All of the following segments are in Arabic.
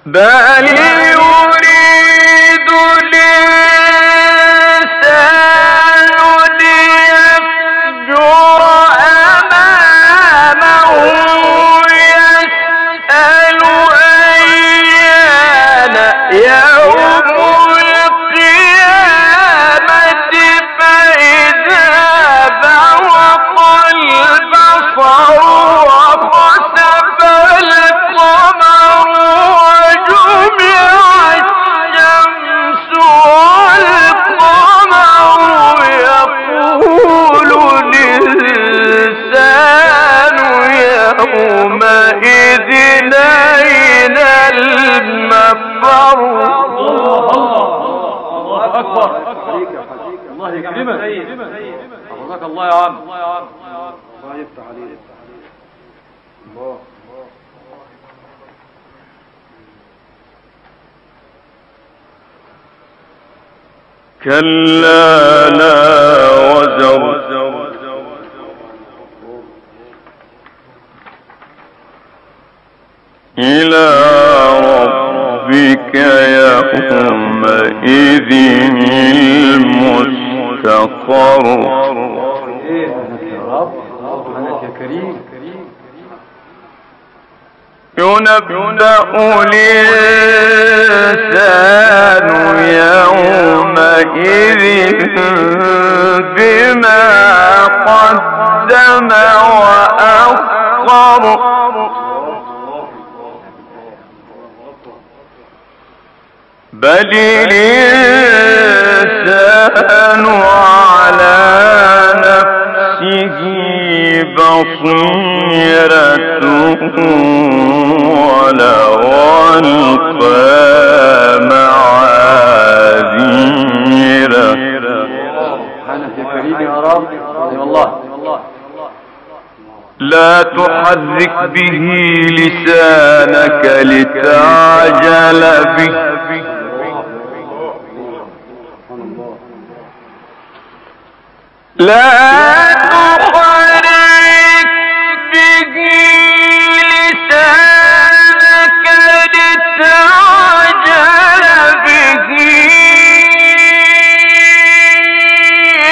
بل يريد الإنسان ليفجر أمامه يسأل أيان يوم القيامة فإذا برق البصر وخسف القمر وجمع الشمس والقمر يقول الإنسان يومئذ أين المفر. الله أكبر. الله يكرمك. حفظك الله يا عم. الله يفتح عليك. الله. كلا لا وزر إلى ربك يومئذ المستقر. ينبأ الإنسان يومئذ بما قدم وأخر. بل الإنسان على نفسه بصيرة ولو ألقى معاذيره. سبحانك يا كريم يا رب. والله لا تحرك به لسانك لتعجل به. لا تحرك به لسانك لتعجل به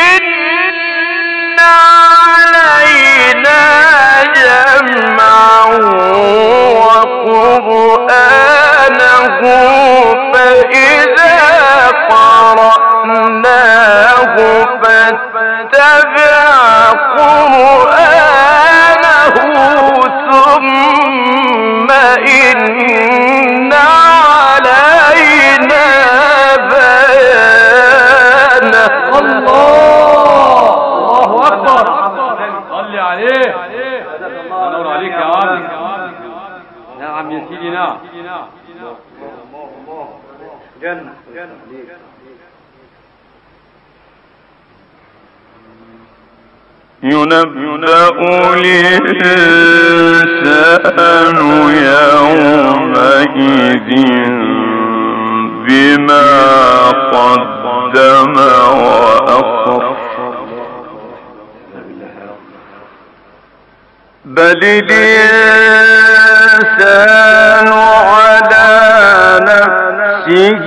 إن علينا جمعه وقرآنه فإذا قرأناه فاتبع قرآنه ثم إن علينا بيانه. الله أكبر. صلي عليه. نور عليك يا عم. نعم يا سيدي نعم. جنة. ينبأ الإنسان يومئذ بما قدم وأخر. بل الإنسان على نفسه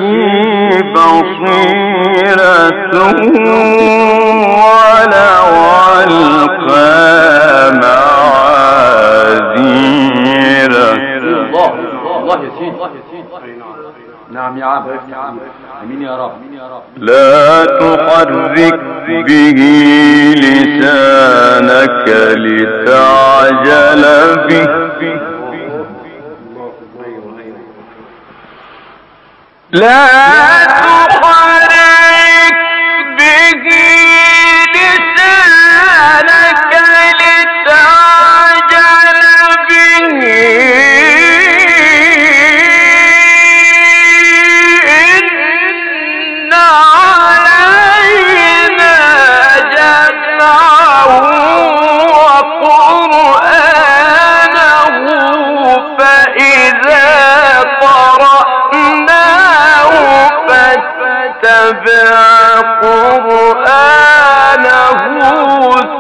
بصيرة ولو ألقى معاذيره. الله يا سيدي. نعم يا عم. امين يا رب. لا تحرك به لسانك لتعجل به. لا تحرك به لسانك لتعجل به إن علينا جمعه وقرآنه فإذا قرأناه فاتبع قرآنه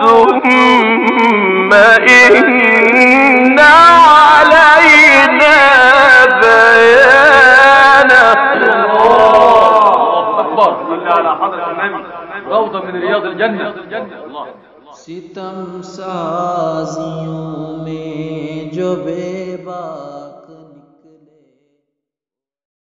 ثم إن علينا بيانه. صل على حضرة النبي. روضة من رياض الجنة. الله. सितम साजियों में जो बेबा